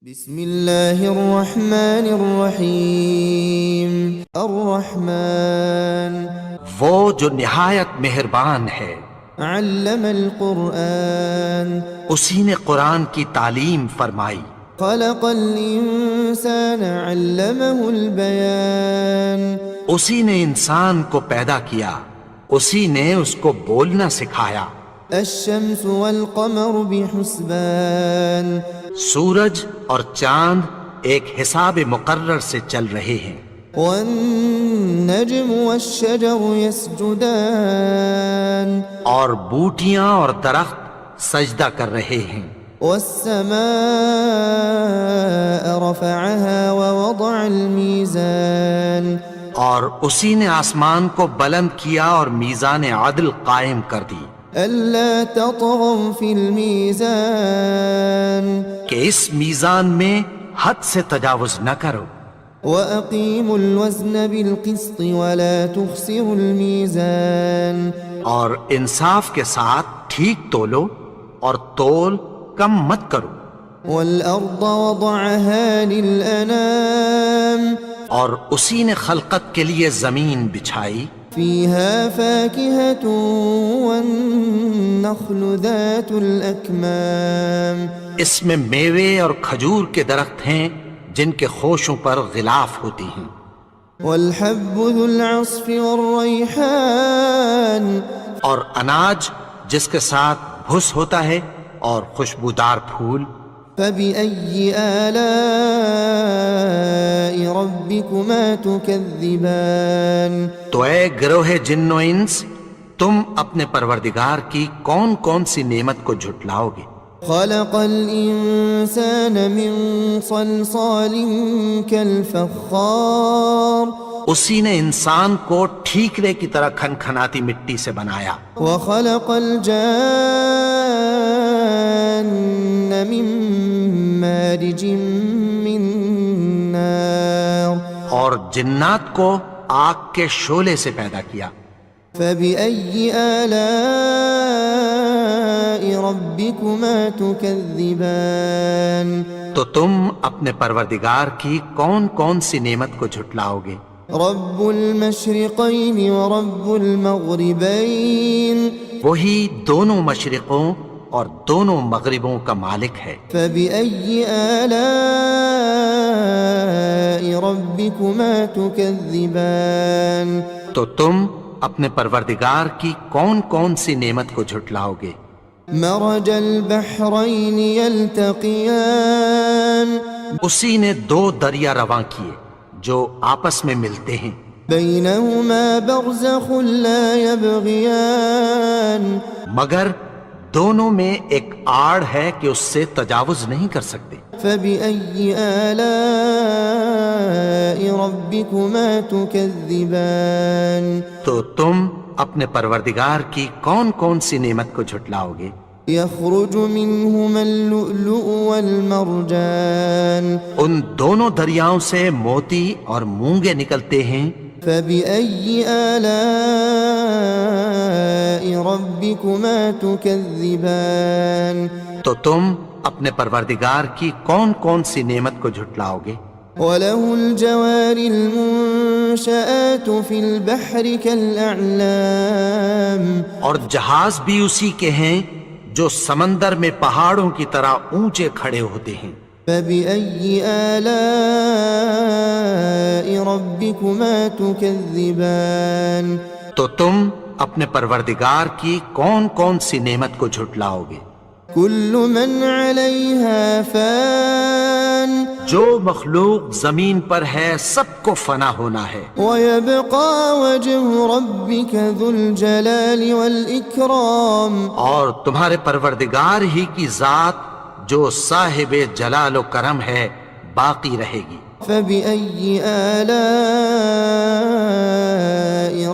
بسم اللہ الرحمن الرحیم الرحمن وہ جو نہایت مہربان ہے، علم القرآن اسی نے قرآن کی تعلیم فرمائی، خلق الانسان علمہ البیان اسی نے انسان کو پیدا کیا، اسی نے اس کو بولنا سکھایا۔ الشمس والقمر بحسبان سورج اور چاند ایک حساب مقرر سے چل رہے ہیں، والنجم والشجر يسجدان اور بوٹیاں اور درخت سجدہ کر رہے ہیں۔ والسماء رفعها ووضع الميزان اور اسی نے آسمان کو بلند کیا اور میزان عدل قائم کر دی ألا تطغوا في الميزان کہ اس میزان میں حد سے تجاوز نہ کرو، وأقيموا الوزن بالقسط ولا تخسروا الميزان اور انصاف کے ساتھ ٹھیک تولو اور تول کم مت کرو، والأرض وضعها للأنام اور اسی نے خلقت کے لیے زمین بچھائی، فيها فاكهة والنخل ذات الأكمام اس میں میوے اور کھجور کے درخت ہیں جن کے خوشوں پر غلاف ہوتی ہیں، والحب ذو العصف والريحان اور اناج جس کے ساتھ بھس ہوتا ہے اور خوشبودار پھول۔ فبأي آلاء ربكما تكذبان تو اے گروہ جن و انس، تم اپنے پروردگار کی کون کون سی نعمت کو جھٹلاؤ گے؟ خلق الإنسان من صلصال كالفخار اسی نے انسان کو ٹھیکرے کی طرح کھنکھناتی مٹی سے بنایا، وخلق الجان من مارج من نار اور جنات کو آگ کے شعلے سے پیدا کیا۔ فبأي آلاء ربكما تكذبان تو تم اپنے پروردگار کی کون کون سی نعمت کو جھٹلاؤ گے؟ رب المشرقين ورب المغربين وہی دونوں مشرقوں اور دونوں مغربوں کا مالک ہے۔ فبأي آلاء ربكما تكذبان تو تم اپنے پروردگار کی کون کون سی نعمت کو جھٹلاؤ گے؟ مرج البحرين يلتقيان اسی نے دو دریا رواں کیے جو آپس میں ملتے ہیں، بينهما برزخ لا يبغيان مگر دونوں میں ایک آڑ ہے کہ اس سے تجاوز نہیں کر سکتے۔ فبأي آلاء ربكما تكذبان تو تم اپنے پروردگار کی کون کون سی نعمت کو جھٹلاؤ گے؟ يخرج منهما اللؤلؤ والمرجان ان دونوں دریاؤں سے موتی اور مونگے نکلتے ہیں۔ فبأي آلاء ربكما تكذبان تو تم اپنے پروردگار کی کون کون سی نعمت کو جھٹلاؤ گے؟ وله الجوار المنشآت في البحر كالأعلام اور جہاز بھی اسی کے ہیں جو سمندر میں پہاڑوں کی طرح اونچے کھڑے ہوتے ہیں۔ فبأي آلاء ربكما تكذبان تو تم اپنے پروردگار کی کون کون سی نعمت کو جھٹلاؤ گے؟ كل من عليها فان جو مخلوق زمین پر ہے سب کو فنا ہونا ہے، ويبقى وجه ربك ذو الجلال والإكرام اور تمہارے پروردگار ہی کی ذات جو صاحب جلال و کرم ہے باقی رہے گی۔ فبأي آلاء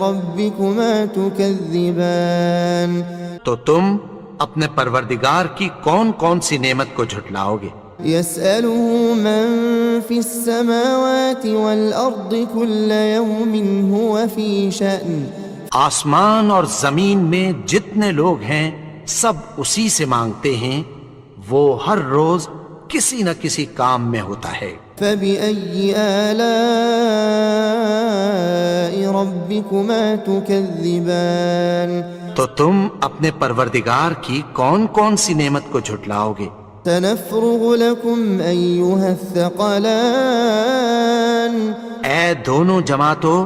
ربكما تكذبان تو تم اپنے پروردگار کی کون کون سی نعمت کو جھٹلاؤ گے؟ يسأله من في السماوات والأرض كل يوم هو في شأن آسمان اور زمین میں جتنے لوگ ہیں سب اسی سے مانگتے ہیں، وہ ہر روز کسی نہ کسی کام میں ہوتا ہے۔ فبأي آلاء ربكما تكذبان تو تم اپنے پروردگار کی کون کون سی نعمت کو جھٹلاؤ گے؟ سنفرغ لكم أيها الثقلان اے دونوں جماعتوں،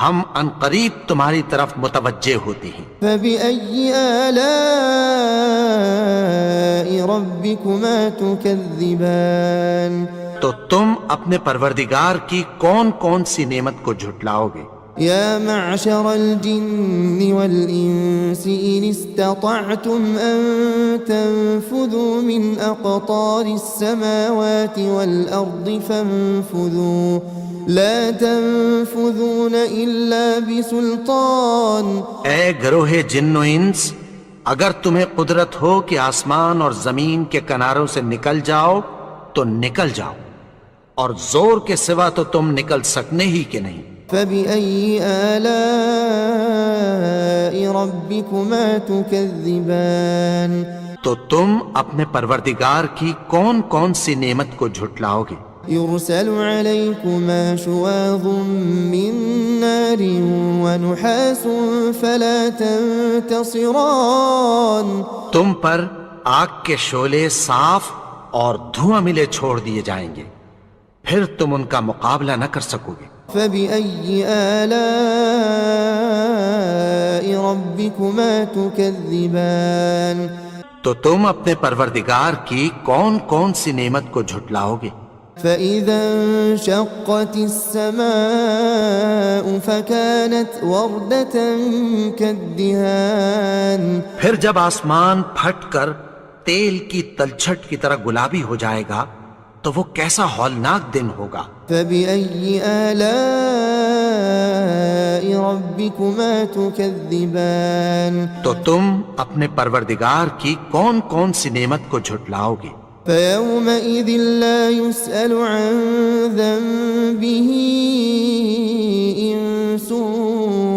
ہم عنقریب تمہاری طرف متوجہ ہوتے ہیں۔ فبأي آلاء ربكما تكذبان تو تم اپنے پروردگار کی کون کون سی نعمت کو جھٹلاؤ گے؟ يا معشر الجن والإنس إن استطعتم أن تنفذوا من أقطار السماوات والأرض فانفذوا لا تنفذون إلا بسلطان۔ اے گروہ جن و انس، اگر تمہیں قدرت ہو کہ آسمان اور زمین کے کناروں سے نکل جاؤ تو نکل جاؤ، اور زور کے سوا تو تم نکل سکنے ہی کہ نہیں۔ فبأي آلاء ربكما تكذبان تو تم اپنے پروردگار کی کون کون سی نعمت کو جھٹلاؤ گے؟ يرسل عليكما شواظ من نار ونحاس فلا تنتصران۔ تم پر آگ کے شعلے صاف اور دھواں ملے چھوڑ دیے جائیں گے، پھر تم ان کا مقابلہ نہ کر سکو گے۔ فبأي آلاء ربكما تكذبان تو تم اپنے پروردگار کی کون کون سی نعمت کو جھٹلاؤ گے؟ فإذا انشقت السماء فكانت وردة كالدهان۔ پھر جب آسمان پھٹ کر تیل کی تلچھٹ کی طرح گلابی ہو جائے گا تو وہ کیسا ہولناک دن ہوگا۔ فبأي آلاء ربكما تكذبان تو تم اپنے پروردگار کی کون کون سی نعمت کو جھٹلاؤ گے؟ فيومئذ لا يسأل عن ذنبه إنس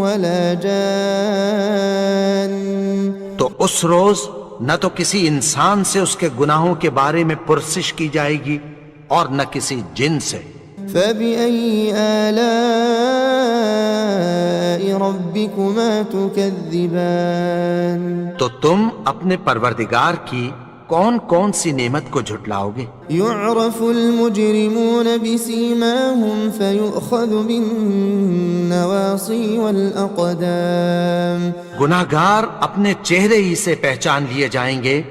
ولا جان۔ تو اس روز نہ تو کسی انسان سے اس کے گناہوں کے بارے میں پرسش کی جائے گی اور نہ کسی جن سے۔ فبأي آلاء ربكما تكذبان تو تم اپنے پروردگار کی کون کون سی نعمت کو جھٹلاؤ گے؟ يعرف المجرمون بسيماهم فيؤخذ بالنواصي والأقدام۔ گناہگار اپنے چہرے ہی سے پہچان لیے جائیں گے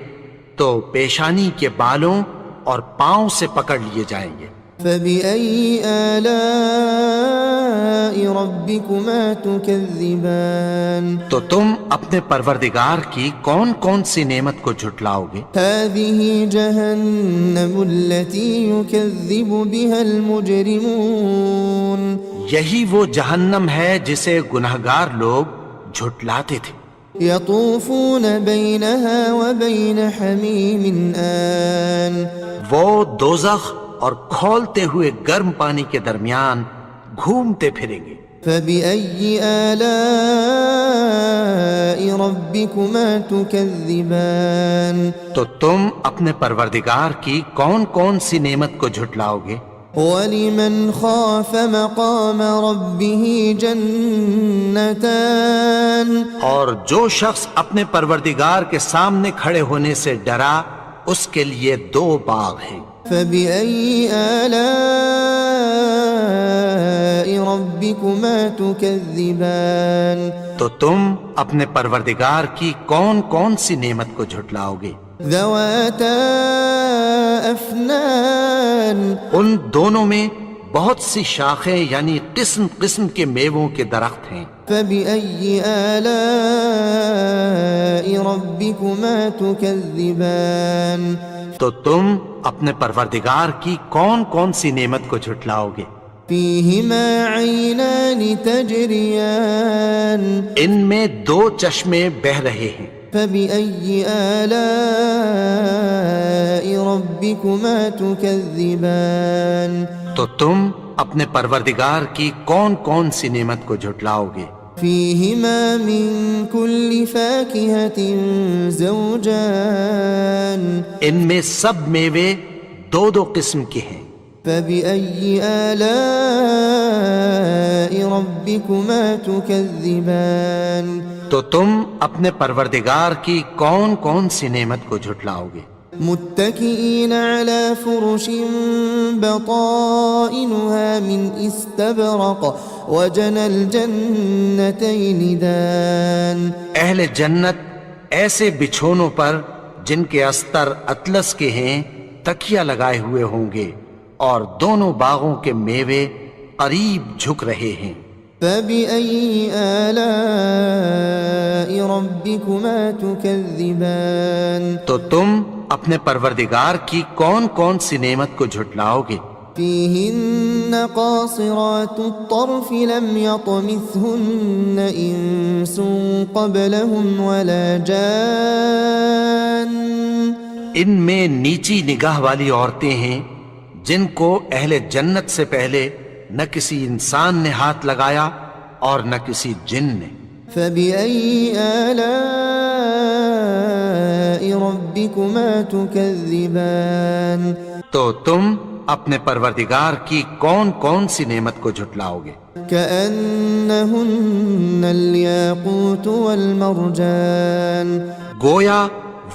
تو پیشانی کے بالوں اور پاؤں سے پکڑ لیے جائیں گے۔ فبأي آلاء ربكما تكذبان تو تم اپنے پروردگار کی کون کون سی نعمت کو جھٹلاؤ گے؟ هذه جهنم التي يكذب بها المجرمون۔ یہی وہ جہنم ہے جسے گناہگار لوگ جھٹلاتے تھے۔ يطوفون بينها وبين حميم آن۔ وہ دوزخ اور کھولتے ہوئے گرم پانی کے درمیان گھومتے پھریں گے۔ فبأي آلاء ربكما تكذبان۔ تو تم اپنے پروردگار کی کون کون سی نعمت کو جھٹلاؤ گے؟ ولمن خاف مقام ربه جنتان۔ اور جو شخص اپنے پروردگار کے سامنے کھڑے ہونے سے ڈرا اس کے لیے دو باغ ہیں۔ فبأي آلاء ربكما تكذبان۔ تو تم اپنے پروردگار کی کون کون سی نعمت کو جھٹلاؤ گے؟ ذواتا افنان۔ ان دونوں میں بہت سی شاخیں یعنی قسم قسم کے میووں کے درخت ہیں۔ فبأي آلاء ربكما تكذبان۔ تو تم اپنے پروردگار کی کون کون سی نعمت کو جھٹلاؤ گے؟ فيهما عينان تجريان۔ ان میں دو چشمے بہہ رہے ہیں۔ فبأي آلاء ربكما تكذبان۔ تو تم اپنے پروردگار کی کون کون سی نعمت کو جھٹلاؤ گے؟ فيهما من كل فاكهة زوجان۔ ان میں سب میوے دو دو قسم کے ہیں۔ فبأي آلاء ربكما تكذبان تو تم اپنے پروردگار کی کون کون سی نعمت کو جھٹلاؤ گے؟ متكئين على فرش بطائنها من استبرق وجنى الجنتين دان۔ اہل جنت ایسے بچھونوں پر جن کے استر اطلس کے ہیں تکیہ لگائے ہوئے ہوں گے، اور دونوں باغوں کے میوے قریب جھک رہے ہیں۔ فبأي آلاء ربكما تكذبان۔ تو تم اپنے پروردگار کی کون کون سی نعمت کو جھٹلاؤ گے؟ فيهن قاصرات الطرف لم يطمثهن إنس قبلهم ولا جان۔ ان میں نیچی نگاہ والی عورتیں ہیں جن کو اہل جنت سے پہلے نہ کسی انسان نے ہاتھ لگایا اور نہ کسی جن نے۔ فبأي آلاء ربكما تكذبان۔ تو تم اپنے پروردگار کی کون کون سی نعمت کو جھٹلاؤ گے؟ كأنهن الياقوت والمرجان۔ گویا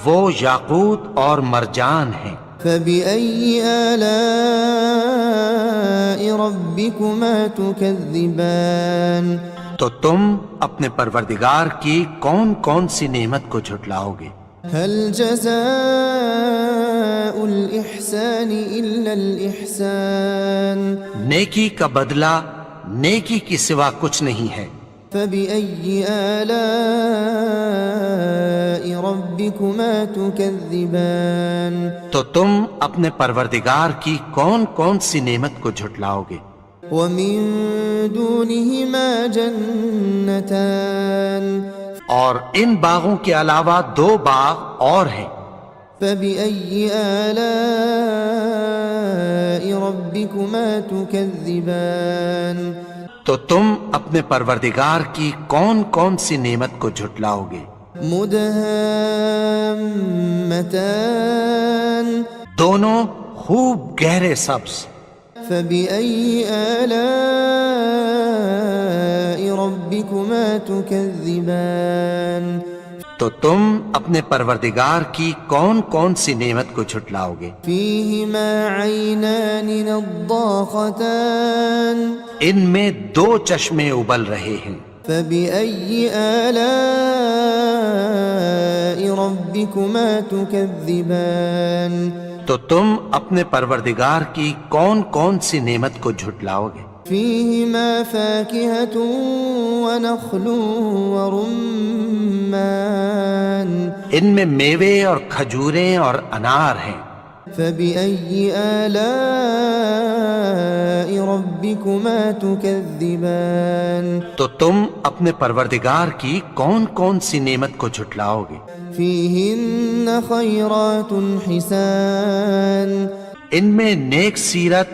وہ یاقوت اور مرجان ہیں۔ فبأي آلاء ربكما تكذبان۔ تو تم اپنے پروردگار کی کون کون سی نعمت کو جھٹلاؤ گے؟ هل جزاء الإحسان إلا الإحسان۔ نیکی کا بدلہ نیکی کی سوا کچھ نہیں ہے۔ فبأي آلاء ربكما تكذبان۔ تو تم اپنے پروردگار کی کون کون سی نعمت کو جھٹلاؤ گے؟ ومن دونهما جنتان۔ اور ان باغوں کے علاوہ دو باغ اور ہیں۔ فبأي آلاء ربكما تكذبان۔ تو تم اپنے پروردگار کی کون کون سی نعمت کو جھٹلاؤ گے؟ مدهامتان۔ دونوں خوب گہرے سبز۔ فبأي آلاء ربكما تكذبان۔ تو تم اپنے پروردگار کی کون کون سی نعمت کو جھٹلاؤ گے؟ فيهما عينان نضاختان۔ ان میں دو چشمے ابل رہے ہیں۔ فبأي آلاء ربكما تكذبان۔ تو تم اپنے پروردگار کی کون کون سی نعمت کو جھٹلاؤ گے؟ فيهما فاكهة ونخل ورمان۔ ان میں میوے اور کھجوریں اور انار ہیں۔ فبأي آلاء ربكما تكذبان۔ تو تم اپنے پروردگار کی کون کون سی نعمت کو جھٹلاؤ گے؟ فيهن خيرات حسان۔ ان میں نیک سیرت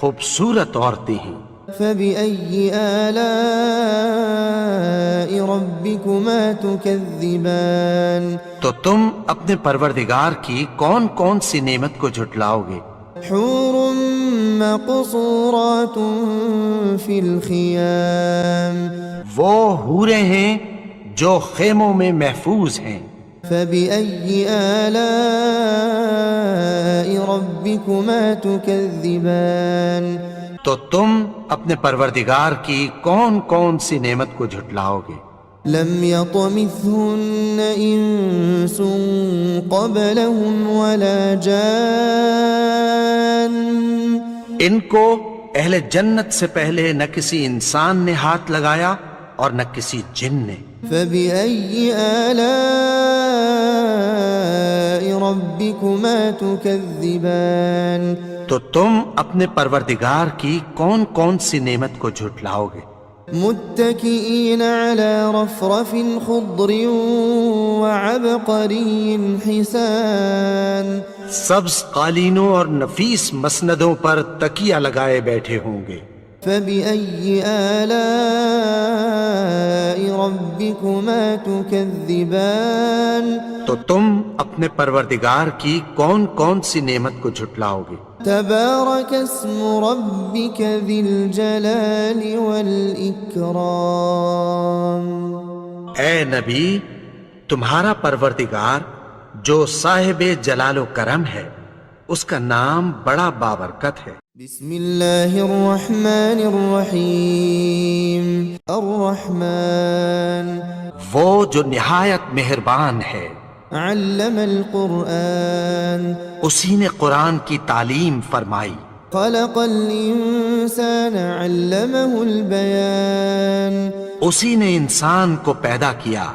خوبصورت عورتیں ہیں۔ فبأي آلاء ربكما تكذبان۔ تو تم اپنے پروردگار کی کون کون سی نعمت کو جھٹلاؤ گے؟ حور مقصورات في الخيام۔ وہ حوریں ہیں جو خیموں میں محفوظ ہیں۔ فبأي آلاء ربكما تكذبان۔ تو تم اپنے پروردگار کی کون کون سی نعمت کو جھٹلاؤ گے؟ لم يطمثهن إنس قبلهم ولا جان۔ ان کو اہل جنت سے پہلے نہ کسی انسان نے ہاتھ لگایا اور نہ کسی جن نے۔ فبأي آلاء ربكما تكذبان۔ تو تم اپنے پروردگار کی کون کون سی نعمت کو جھٹلاؤ گے؟ متكئين على رفرف خضر وعبقري حسان۔ سبز قالینوں اور نفیس مسندوں پر تکیہ لگائے بیٹھے ہوں گے۔ فبأي آلاء ربكما تكذبان۔ تو تم اپنے پروردگار کی کون کون سی نعمت کو جھٹلاؤ گے؟ تبارك اسم ربك ذي الجلال والإكرام. اے نبی، تمہارا پروردگار جو صاحب جلال و کرم ہے، اس کا نام بڑا بابرکت ہے. بسم الله الرحمن الرحيم. الرحمن وہ جو نہایت مہربان ہے، علم القرآن اسی نے قرآن کی تعلیم فرمائی. خلق الإنسان علمه البيان. اسی نے انسان کو پیدا کیا،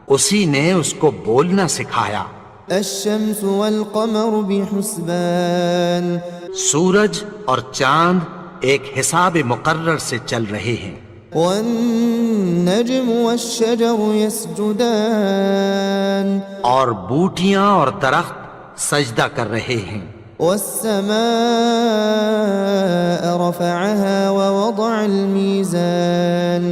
اسی نے اس کو بولنا سکھایا. الشمس والقمر بحسبان. سورج اور چاند ایک حساب مقرر سے چل رہے ہیں. والنجم والشجر يسجدان. اور بوٹیاں اور درخت سجدہ کر رہے ہیں. والسماء رفعها ووضع الميزان.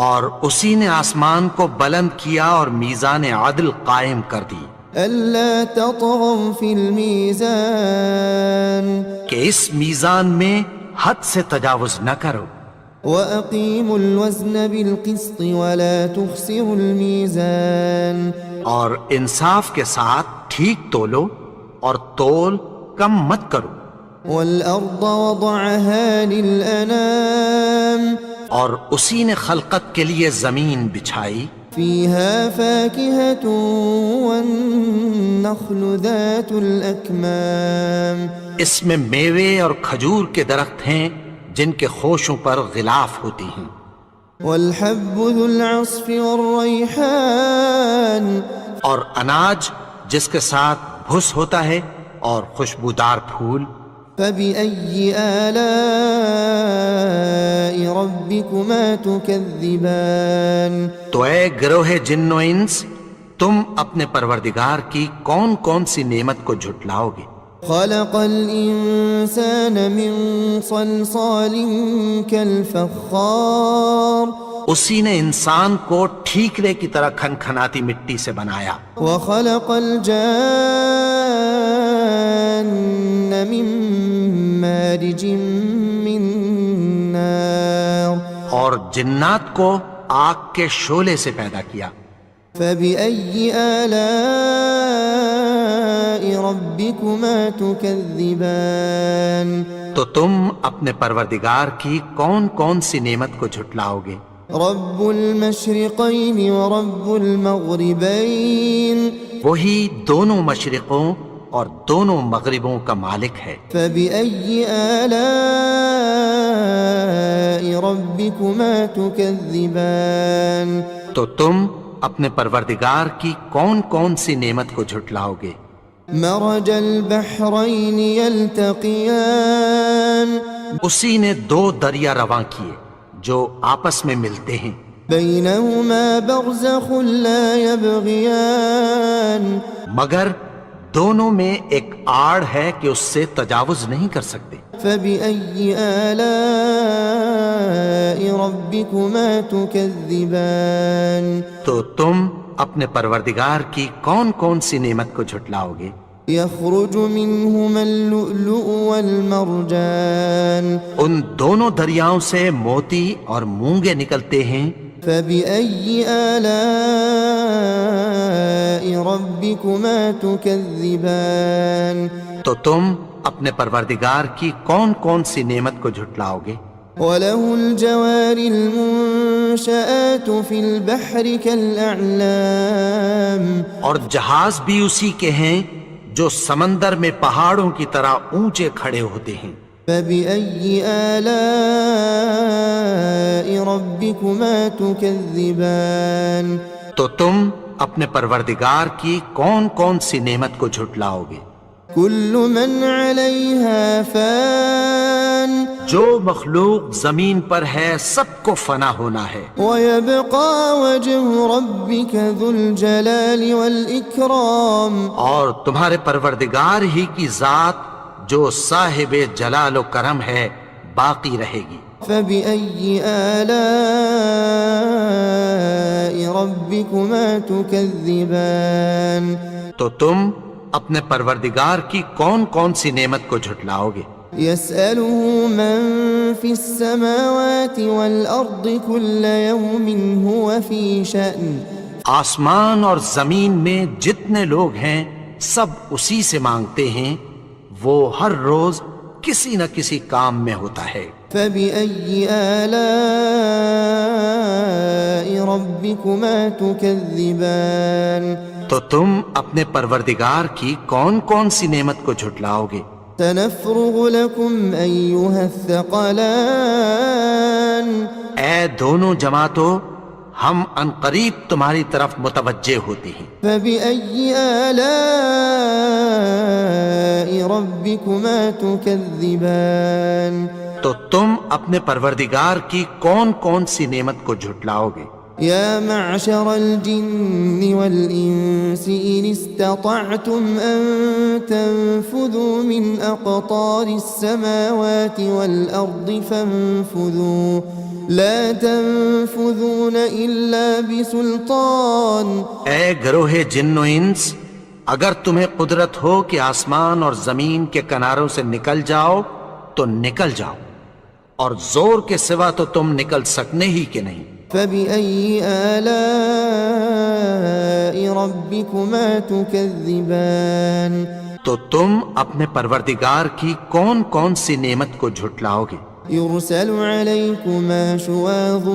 اور اسی نے آسمان کو بلند کیا اور میزان عدل قائم کر دی ألا تطغوا في الميزان کہ اس میزان میں حد سے تجاوز نہ کرو. وأقيموا الوزن بالقسط ولا تخسروا الميزان. اور انصاف کے ساتھ ٹھیک تولو اور تول کم مت کرو. والأرض وضعها للأنام. اور اسی نے خلقت کے لیے زمین بچھائی. فيها فاكهة والنخل ذات الأكمام. اس میں میوے اور کھجور کے درخت ہیں جن کے خوشوں پر غلاف ہوتی ہیں. والحب ذو العصف والريحان. اور اناج جس کے ساتھ بھس ہوتا ہے اور خوشبودار پھول. فبأي آلاء ربكما تكذبان. تو اے گروہ جن و انس، تم اپنے پروردگار کی کون کون سی نعمت کو جھٹلاؤ گے؟ خلق الإنسان من صلصال كالفخار. اسی نے انسان کو ٹھیکرے کی طرح کھنکھناتی مٹی سے بنایا. وخلق الجان من مارج من نار. اور جنات کو آگ کے شعلے سے پیدا کیا. فبأي آلاء ربكما تكذبان. تو تم اپنے پروردگار کی کون کون سی نعمت کو جھٹلاؤ گے؟ رب المشرقين ورب المغربين. وہی دونوں مشرقوں اور دونوں مغربوں کا مالک ہے. فبأي آلاء ربكما تكذبان. تو تم اپنے پروردگار کی کون کون سی نعمت کو جھٹلاؤ گے؟ مرج البحرين يلتقيان. اسی نے دو دریا رواں کیے جو آپس میں ملتے ہیں. بينهما برزخ لا يبغيان. مگر دونوں میں ایک آڑ ہے کہ اس سے تجاوز نہیں کر سکتے. فبأي آلاء ربكما تكذبان. تو تم اپنے پروردگار کی کون کون سی نعمت کو جھٹلاؤ گے؟ يخرج منهما اللؤلؤ والمرجان. ان دونوں دریاؤں سے موتی اور مونگے نکلتے ہیں. فبأي آلاء ربكما تكذبان. تو تم اپنے پروردگار کی کون کون سی نعمت کو جھٹلاؤ گے؟ وله الجوار المنشآت في البحر كالأعلام. اور جہاز بھی اسی کے ہیں جو سمندر میں پہاڑوں کی طرح اونچے کھڑے ہوتے ہیں. فبأي آلاء ربكما تكذبان. تو تم اپنے پروردگار کی کون کون سی نعمت کو جھٹلاؤ گے؟ كل من عليها فان. جو مخلوق زمین پر ہے سب کو فنا ہونا ہے. ويبقى وجه ربك ذو الجلال والإكرام. اور تمہارے پروردگار ہی کی ذات جو صاحب جلال و کرم ہے باقی رہے گی. فبأي آلاء ربكما تكذبان. تو تم اپنے پروردگار کی کون کون سی نعمت کو جھٹلاؤ گے؟ يسأله من في السماوات والأرض كل يوم هو في شأن آسمان اور زمین میں جتنے لوگ ہیں سب اسی سے مانگتے ہیں، وہ ہر روز کسی نہ کسی کام میں ہوتا ہے۔ فبأي آلاء ربكما تكذبان تو تم اپنے پروردگار کی کون کون سی نعمت کو جھٹلاؤ گے؟ سنفرغ لكم أيها الثقلان اے دونوں جماعتوں، ہم ان قریب تمہاری طرف متوجہ ہوتے ہیں۔ فبأي آلاء ربكما تكذبان تو تم اپنے پروردگار کی کون کون سی نعمت کو جھٹلاؤ گے؟ يا معشر الجن والإنس إن استطعتم أن تنفذوا من أقطار السماوات والأرض فانفذوا لا تنفذون إلا بسلطان۔ اے گروہ جن و انس، اگر تمہیں قدرت ہو کہ آسمان اور زمین کے کناروں سے نکل جاؤ تو نکل جاؤ، اور زور کے سوا تو تم نکل سکنے ہی کہ نہیں۔ فبأي آلاء ربكما تكذبان تو تم اپنے پروردگار کی کون کون سی نعمت کو جھٹلاؤ گے؟ يرسل عليكما شواظ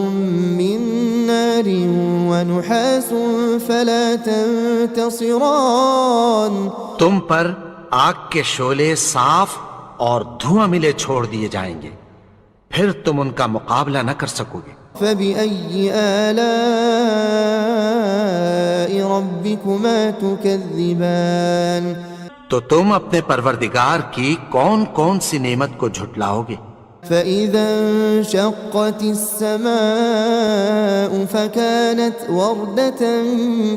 من نار ونحاس فلا تنتصران تم پر آگ کے شعلے صاف اور دھواں ملے چھوڑ دیے جائیں گے، پھر تم ان کا مقابلہ نہ کر سکو گے۔ فبأي آلاء ربكما تكذبان تو تم اپنے پروردگار کی کون کون سی نعمت کو جھٹلاؤ گے؟ فإذا انشقت السماء فكانت وردة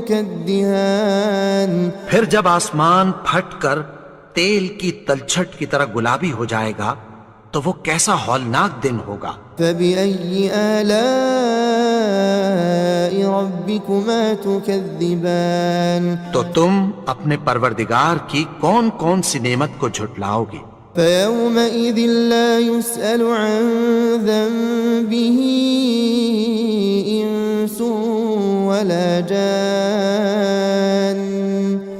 كالدهان پھر جب آسمان پھٹ کر تیل کی تلچھٹ کی طرح گلابی ہو جائے گا تو وہ کیسا ہولناک دن ہوگا۔ فبأي آلاء ربكما تكذبان تو تم اپنے پروردگار کی کون کون سی نعمت کو جھٹلاؤ گے؟ فيومئذ لا يسأل عن ذنبه إنس ولا جان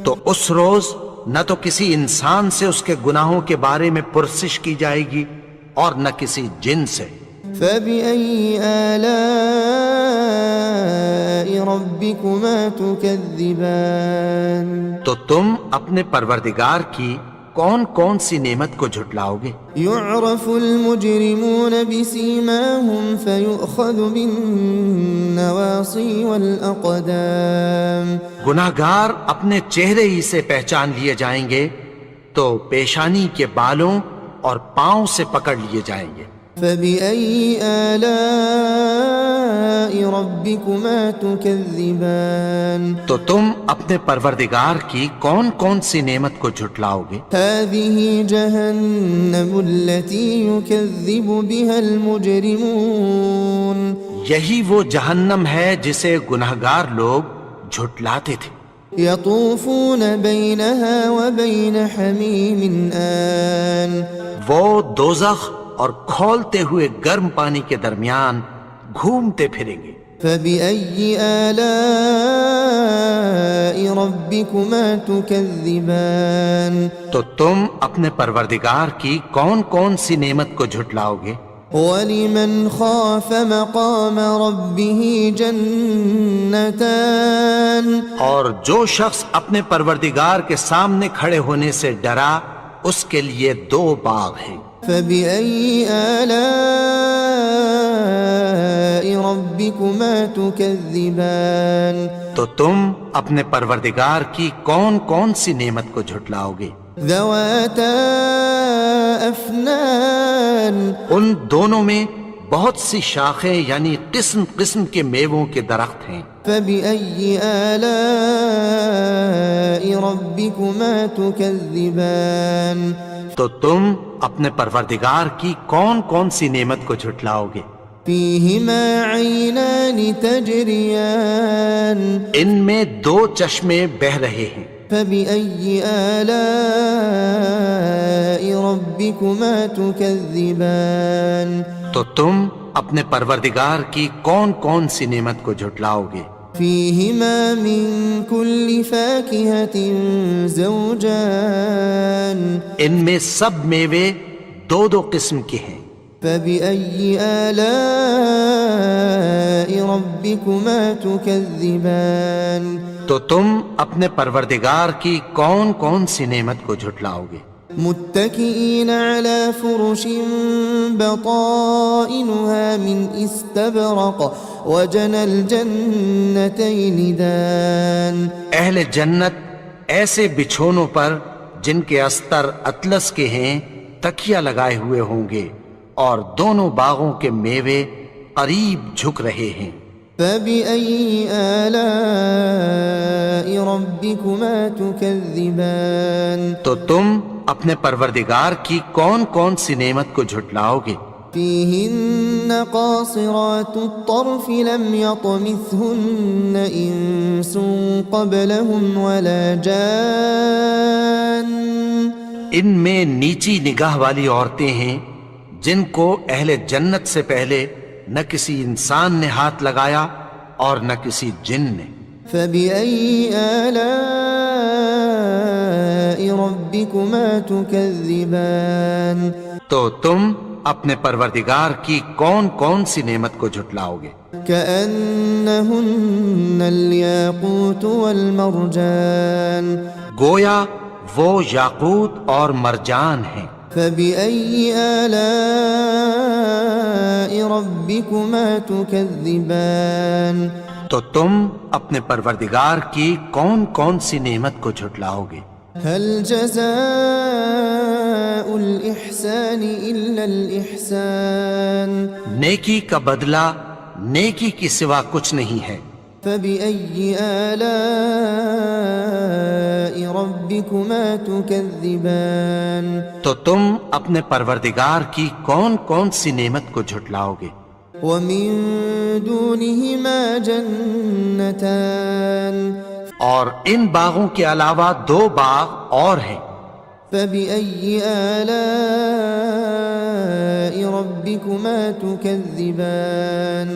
تو اس روز نہ تو کسی انسان سے اس کے گناہوں کے بارے میں پرسش کی جائے گی اور نہ کسی جن سے۔ فبأي آلاء ربكما تكذبان تو تم اپنے پروردگار کی کون کون سی نعمت کو جھٹلاؤ گے؟ يعرف المجرمون بسيماهم فيؤخذ بالنواصي والأقدام گناہگار اپنے چہرے ہی سے پہچان لیے جائیں گے تو پیشانی کے بالوں اور پاؤں سے پکڑ لیے جائیں گے۔ فبأي آلاء ربكما تكذبان تو تم اپنے پروردگار کی کون کون سی نعمت کو جھٹلاؤ گے؟ هذه جهنم التي يكذب بها المجرمون یہی وہ جہنم ہے جسے گناہگار لوگ جھٹلاتے تھے۔ يطوفون بينها وبين حميم آن وہ دوزخ اور کھولتے ہوئے گرم پانی کے درمیان گھومتے پھریں گے۔ فبأي آلاء ربكما تكذبان تو تم اپنے پروردگار کی کون کون سی نعمت کو جھٹلاؤ گے؟ ولمن خاف مقام ربه جنتان اور جو شخص اپنے پروردگار کے سامنے کھڑے ہونے سے ڈرا اس کے لیے دو باغ ہیں۔ فبأي آلاء ربكما تكذبان تو تم اپنے پروردگار کی کون کون سی نعمت کو جھٹلاؤ گے؟ ذواتا افنان ان دونوں میں بہت سی شاخیں یعنی قسم قسم کے میووں کے درخت ہیں۔ فبأي آلاء ربكما تكذبان تو تم اپنے پروردگار کی کون کون سی نعمت کو جھٹلاؤ گے؟ فيهما عينان تجريان ان میں دو چشمے بہہ رہے ہیں۔ فبأي آلاء ربكما تكذبان تو تم اپنے پروردگار کی کون کون سی نعمت کو جھٹلاؤ گے؟ فيهما من كل فاكهة زوجان ان میں سب میوے دو دو قسم کے ہیں۔ فبأي آلاء ربكما تكذبان تو تم اپنے پروردگار کی کون کون سی نعمت کو جھٹلاؤ گے؟ متكئين على فرش بطائنها من استبرق وجنى الجنتين دان اہل جنت ایسے بچھونوں پر جن کے استر اطلس کے ہیں تکیہ لگائے ہوئے ہوں گے، اور دونوں باغوں کے میوے قریب جھک رہے ہیں۔ فبأي آلاء ربكما تكذبان تو تم اپنے پروردگار کی کون کون سی نعمت کو جھٹلاؤ گے؟ فيهن قاصرات الطرف لم يطمثهن إنس قبلهم ولا جان ان میں نیچی نگاہ والی عورتیں ہیں جن کو اہل جنت سے پہلے نہ کسی انسان نے ہاتھ لگایا اور نہ کسی جن نے۔ فبأي آلاء ربكما تكذبان تو تم اپنے پروردگار کی کون کون سی نعمت کو جھٹلاؤ گے؟ كأنهن الياقوت والمرجان گویا وہ یاقوت اور مرجان ہیں۔ فبأي آلاء ربكما تكذبان تو تم اپنے پروردگار کی کون کون سی نعمت کو جھٹلاؤ گے؟ هل جزاء الإحسان إلا الإحسان نیکی کا بدلہ نیکی کی سوا کچھ نہیں ہے۔ فبأي آلاء ربكما تكذبان تو تم اپنے پروردگار کی کون کون سی نعمت کو جھٹلاؤ گے؟ ومن دونهما جنتان اور ان باغوں کے علاوہ دو باغ اور ہیں۔ فبأي آلاء ربكما تكذبان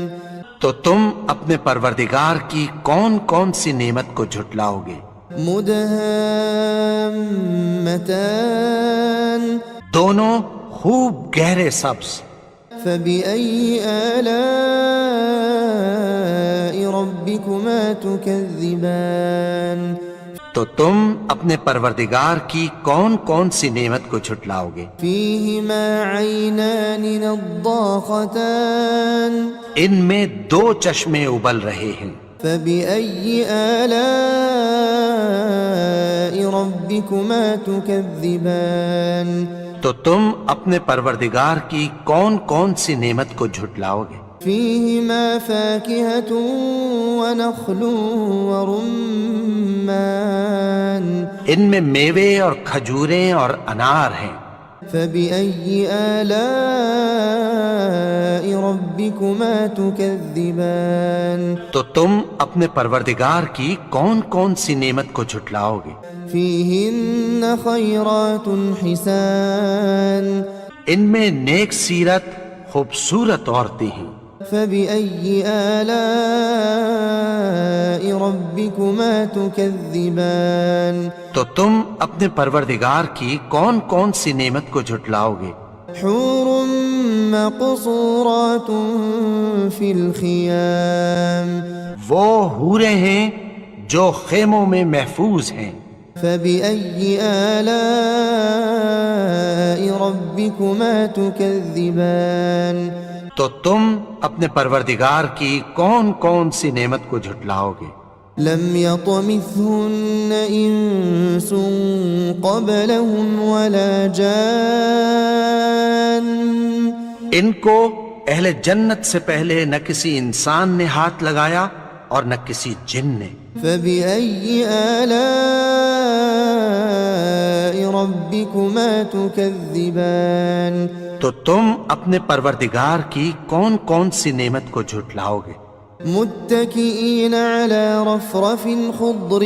تو تم اپنے پروردگار کی کون کون سی نعمت کو جھٹلاؤ گے؟ مدهامتان دونوں خوب گہرے سبز۔ فبأي آلاء ربكما تكذبان تو تم اپنے پروردگار کی کون کون سی نعمت کو جھٹلاؤ گے؟ فيهما عينان نضاختان ان میں دو چشمے ابل رہے ہیں۔ فبأي آلاء ربكما تكذبان تو تم اپنے پروردگار کی کون کون سی نعمت کو جھٹلاؤ گے؟ فيهما فاكهة ونخل ورمان ان میں میوے اور کھجوریں اور انار ہیں۔ فبأي آلاء ربكما تكذبان تو تم اپنے پروردگار کی کون کون سی نعمت کو جھٹلاؤ گے؟ فيهن خيرات حسان ان میں نیک سیرت خوبصورت عورتیں ہیں۔ فبأي آلاء ربكما تكذبان تو تم اپنے پروردگار کی کون کون سی نعمت کو جھٹلاؤ گے؟ حور مقصورات في الخيام وہ حوریں ہیں جو خیموں میں محفوظ ہیں۔ فبأي آلاء ربكما تكذبان تو تم اپنے پروردگار کی کون کون سی نعمت کو جھٹلاؤ گے؟ لم يطمثهن إنس قبلهم ولا جان ان کو اہل جنت سے پہلے نہ کسی انسان نے ہاتھ لگایا اور نہ کسی جن نے۔ فبأي آلاء ربكما تكذبان تو تم اپنے پروردگار کی کون کون سی نعمت کو جھٹلاؤ گے؟ متكئين على رفرف خضر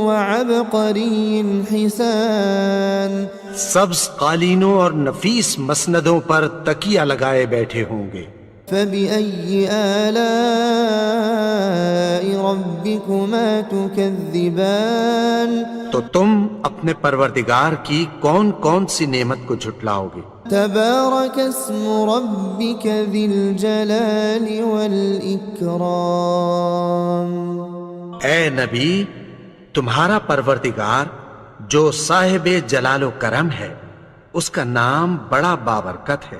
وعبقري حسان سبز قالینوں اور نفیس مسندوں پر تکیہ لگائے بیٹھے ہوں گے. فبأي آلاء ربكما تكذبان تو تم اپنے پروردگار کی کون کون سی نعمت کو جھٹلاؤ گے؟ تبارك اسم ربك ذي الجلال والإكرام. اے نبی، تمہارا پروردگار جو صاحب جلال و کرم ہے، اس کا نام بڑا بابرکت ہے.